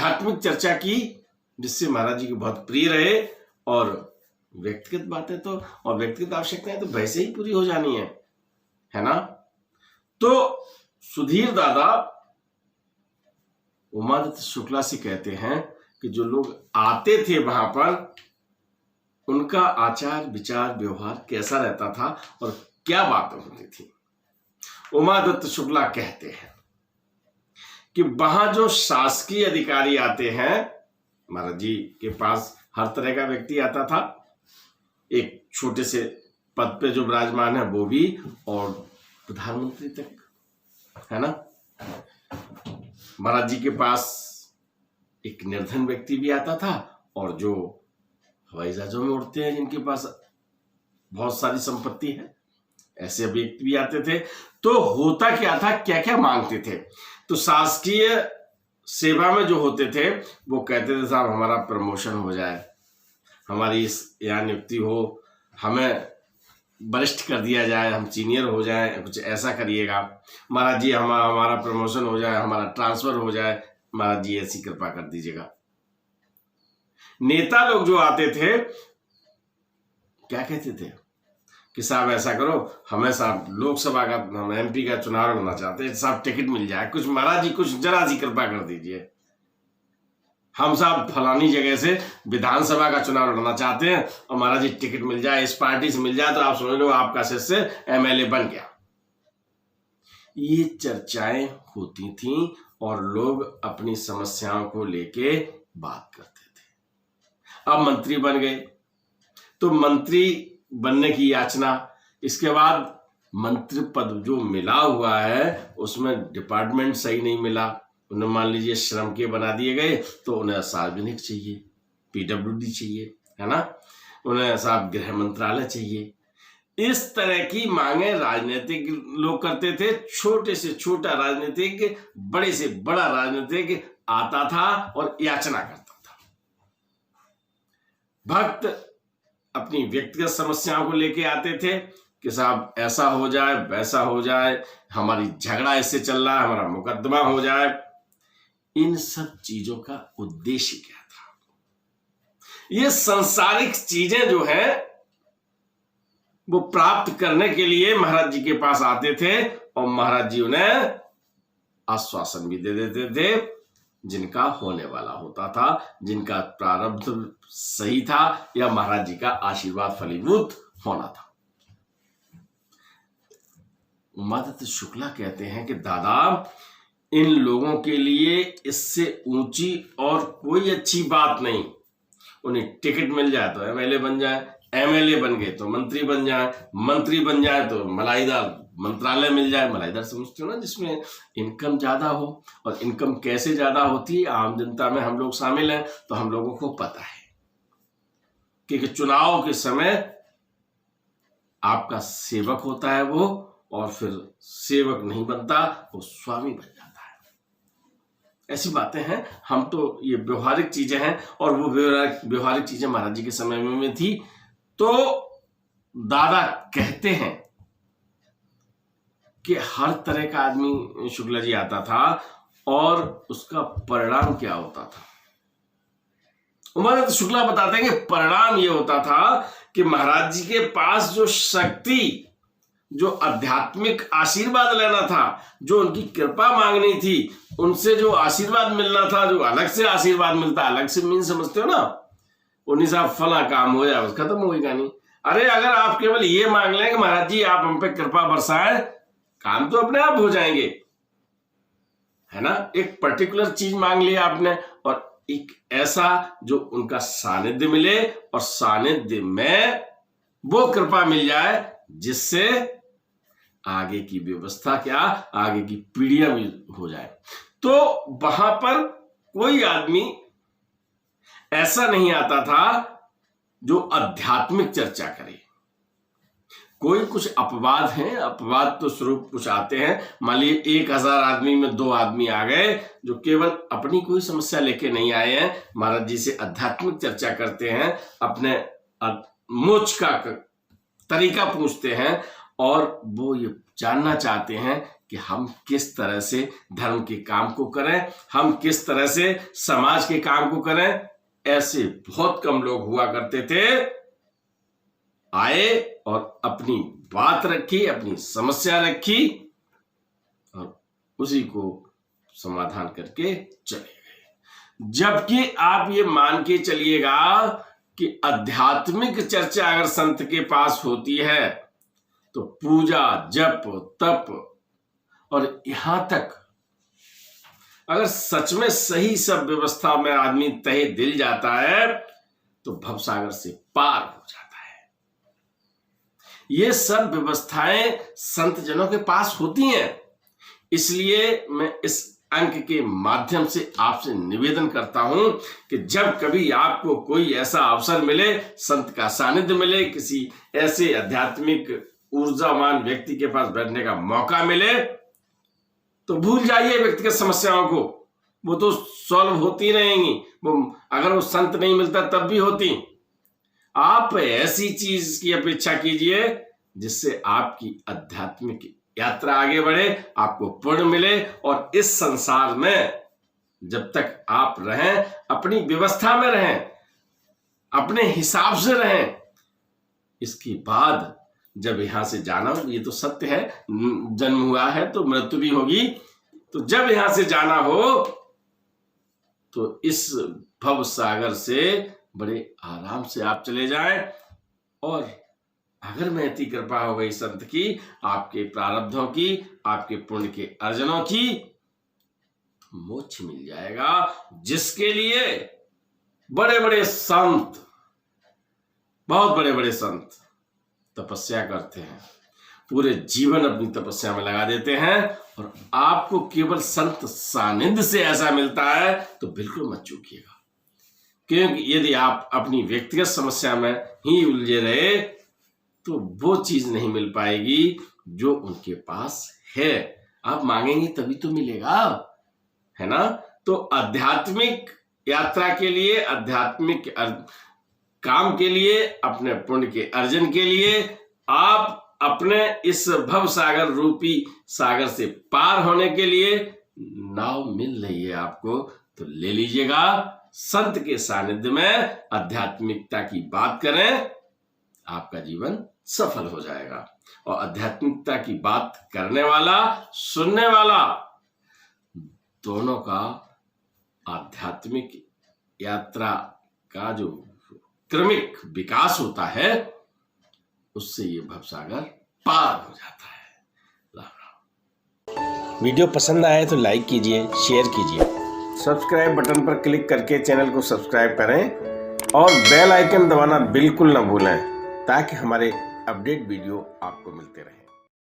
आध्यात्मिक चर्चा की, जिससे महाराज जी को बहुत प्रिय रहे। और व्यक्तिगत बातें तो और व्यक्तिगत आवश्यकताएं तो वैसे ही पूरी हो जानी है ना। तो सुधीर दादा उमादत्त शुक्ला से कहते हैं कि जो लोग आते थे वहां पर, उनका आचार विचार व्यवहार कैसा रहता था और क्या बातें होती थी। उमादत्त शुक्ला कहते हैं कि वहां जो शासकीय अधिकारी आते हैं, महाराज जी के पास हर तरह का व्यक्ति आता था, एक छोटे से पद पे जो विराजमान है वो भी, और प्रधानमंत्री तक, है ना। महाराज जी के पास एक निर्धन व्यक्ति भी आता था, और जो हवाई जहाजों में उड़ते हैं, जिनके पास बहुत सारी संपत्ति है, ऐसे व्यक्ति भी आते थे। तो होता क्या था, क्या क्या मांगते थे। तो शासकीय सेवा में जो होते थे वो कहते थे साहब हमारा प्रमोशन हो जाए, हमारी यहाँ नियुक्ति हो, हमें वरिष्ठ कर दिया जाए, हम सीनियर हो जाए, कुछ ऐसा करिएगा महाराज जी, हमारा प्रमोशन हो जाए, हमारा ट्रांसफर हो जाए, महाराज जी ऐसी कृपा कर दीजिएगा। नेता लोग जो आते थे क्या कहते थे कि साहब ऐसा करो, हमें साहब लोकसभा का, हम एमपी का चुनाव लड़ना चाहते हैं, साहब टिकट मिल जाए, कुछ महाराज जी कुछ जरा सी कृपा कर दीजिए, हम साहब फलानी जगह से विधानसभा का चुनाव लड़ना चाहते हैं और महाराज जी टिकट मिल जाए, इस पार्टी से मिल जाए तो आप समझ लो आपका शिष्य एमएलए बन गया। ये चर्चाएं होती थीं और लोग अपनी समस्याओं को लेके बात करते थे। अब मंत्री बन गए तो मंत्री बनने की याचना, इसके बाद मंत्री पद जो मिला हुआ है उसमें डिपार्टमेंट सही नहीं मिला, उन्हें मान लीजिए श्रम के बना दिए गए, तो उन्हें सार्वजनिक चाहिए, पीडब्ल्यूडी चाहिए, है ना, उन्हें साहब गृह मंत्रालय चाहिए। इस तरह की मांगे राजनीतिक लोग करते थे। छोटे से छोटा राजनीतिक, बड़े से बड़ा राजनीतिक आता था और याचना करता था। भक्त अपनी व्यक्तिगत समस्याओं को लेके आते थे कि साहब ऐसा हो जाए, वैसा हो जाए, हमारी झगड़ा इससे चल रहा है, हमारा मुकदमा हो जाए। इन सब चीजों का उद्देश्य क्या था? ये सांसारिक चीजें जो है वो प्राप्त करने के लिए महाराज जी के पास आते थे और महाराज जी उन्हें आश्वासन भी दे देते थे, जिनका होने वाला होता था, जिनका प्रारब्ध सही था या महाराज जी का आशीर्वाद फलीभूत होना था। उमादत्त शुक्ला कहते हैं कि दादा, इन लोगों के लिए इससे ऊंची और कोई अच्छी बात नहीं। उन्हें टिकट मिल जाए तो एमएलए बन जाए, एमएलए बन गए तो मंत्री बन जाए, मंत्री बन जाए तो मलाईदार मंत्रालय मिल जाए। मलाईदार समझते हो ना, जिसमें इनकम ज्यादा हो। और इनकम कैसे ज्यादा होती है, आम जनता में हम लोग शामिल हैं तो हम लोगों को पता है कि चुनाव के समय आपका सेवक होता है वो, और फिर सेवक नहीं बनता, वो स्वामी बन जाता है। ऐसी बातें हैं, हम तो ये व्यवहारिक चीजें हैं, और वो व्यवहारिक चीजें महाराज जी के समय में थी। तो दादा कहते हैं कि हर तरह का आदमी शुक्ला जी आता था और उसका परिणाम क्या होता था। उमादत्त शुक्ला बताते हैं कि परिणाम ये होता था कि महाराज जी के पास जो शक्ति, जो आध्यात्मिक आशीर्वाद लेना था, जो उनकी कृपा मांगनी थी, उनसे जो आशीर्वाद मिलना था, जो अलग से आशीर्वाद मिलता, अलग से मीन समझते हो ना, उन्हीं साहब फला काम हो जाए, खत्म होगा नहीं। अरे अगर आप केवल ये मांग लें कि महाराज जी आप हम पे कृपा बरसाएं, काम तो अपने आप हो जाएंगे, है ना। एक पर्टिकुलर चीज मांग लिया आपने, और एक ऐसा जो उनका सानिध्य मिले और सानिध्य में वो कृपा मिल जाए जिससे आगे की व्यवस्था क्या, आगे की पीढ़ियां भी हो जाए। तो वहां पर कोई आदमी ऐसा नहीं आता था जो आध्यात्मिक चर्चा करे। कोई कुछ अपवाद हैं, अपवाद तो स्वरूप कुछ आते हैं। मान लीजिए 1000 आदमी में 2 आदमी आ गए जो केवल अपनी कोई समस्या लेके नहीं आए हैं, महाराज जी से आध्यात्मिक चर्चा करते हैं, अपने मोक्ष का तरीका पूछते हैं, और वो ये जानना चाहते हैं कि हम किस तरह से धर्म के काम को करें, हम किस तरह से समाज के काम को करें। ऐसे बहुत कम लोग हुआ करते थे, आए और अपनी बात रखी, अपनी समस्या रखी और उसी को समाधान करके चले गए। जबकि आप ये मान के चलिएगा कि आध्यात्मिक चर्चा अगर संत के पास होती है तो पूजा, जप, तप और यहां तक अगर सच में सही सब व्यवस्था में आदमी तहे दिल जाता है तो भवसागर से पार हो जाता है। ये सब व्यवस्थाएं संत जनों के पास होती हैं। इसलिए मैं इस अंक के माध्यम से आपसे निवेदन करता हूं कि जब कभी आपको कोई ऐसा अवसर मिले, संत का सानिध्य मिले, किसी ऐसे आध्यात्मिक ऊर्जावान व्यक्ति के पास बैठने का मौका मिले, तो भूल जाइए व्यक्तिगत समस्याओं को। वो तो सॉल्व होती रहेंगी, वो अगर वो संत नहीं मिलता तब भी होती। आप ऐसी चीज की अपेक्षा कीजिए जिससे आपकी आध्यात्मिक यात्रा आगे बढ़े, आपको पुण्य मिले और इस संसार में जब तक आप रहें अपनी व्यवस्था में रहें, अपने हिसाब से रहें। इसके बाद जब यहां से जाना हो, ये तो सत्य है, जन्म हुआ है तो मृत्यु भी होगी, तो जब यहां से जाना हो तो इस भव सागर से बड़े आराम से आप चले जाएं और अगर महती कृपा हो गई संत की, आपके प्रारब्धों की, आपके पुण्य के अर्जनों की, तो मोक्ष मिल जाएगा। जिसके लिए बड़े बड़े संत, बहुत बड़े बड़े संत तपस्या करते हैं, पूरे जीवन अपनी तपस्या में लगा देते हैं और आपको केवल संत सानिध्य से ऐसा मिलता है तो बिल्कुल मत चूकिएगा। क्योंकि यदि आप अपनी व्यक्तिगत समस्या में ही उलझे रहे तो वो चीज नहीं मिल पाएगी जो उनके पास है। आप मांगेंगे तभी तो मिलेगा, है ना। तो आध्यात्मिक यात्रा के लिए, आध्यात्मिक काम के लिए, अपने पुण्य के अर्जन के लिए, आप अपने इस भव सागर रूपी सागर से पार होने के लिए नाव मिल रही है आपको, तो ले लीजिएगा। संत के सानिध्य में आध्यात्मिकता की बात करें, आपका जीवन सफल हो जाएगा। और आध्यात्मिकता की बात करने वाला, सुनने वाला, दोनों का आध्यात्मिक यात्रा का जो क्रमिक विकास होता है उससे ये भवसागर पार हो जाता है। राम राम। वीडियो पसंद आए तो लाइक कीजिए, शेयर कीजिए, सब्सक्राइब बटन पर क्लिक करके चैनल को सब्सक्राइब करें और बेल आइकन दबाना बिल्कुल ना भूलें ताकि हमारे अपडेट वीडियो आपको मिलते रहें।